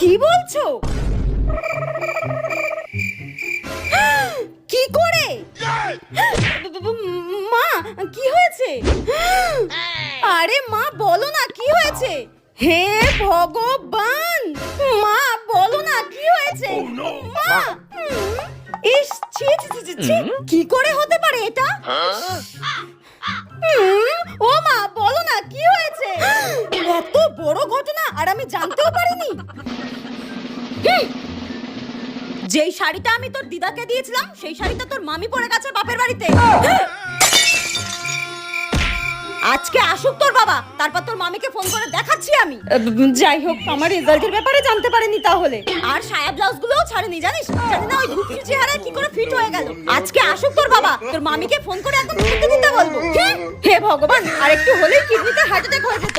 কি বলছো? কি করে? মা কি হয়েছে? আরে মা বলো না কি হয়েছে? হে ভগবান, মা বলো না কি হয়েছে? মা ইস, ছি ছি ছি ছি, কি করে হতে পারে এটা? ও মা বলো না কি হয়েছে? এত বড় ঘটনা আর আমি জানতেও পারিনি। যেই শাড়িটা আমি তোর দিদাকে দিয়েছিলাম সেই শাড়িটা তোর মামি পরে গেছে বাপের বাড়িতে। আজকে আসুক তোর বাবা, তারপর তোর মামিকে ফোন করে দেখাচ্ছি আমি। যাই হোক, আমার রেজাল্টের ব্যাপারে জানতে পারেনি তাহলে। আর সায়া ব্লাউজ গুলোও ছাড়েনি জানিস, জানি না ওই ঘুপসি চেহারায় কি করে ফিট হয়ে গেল। আজকে আসুক তোর বাবা, তোর মামিকে ফোন করে একদম খুলতে দিতে বলবো। হে ভগবান, আর একটু হলেই কিডনিতে হার্ট অ্যাটাক হয়ে যেত।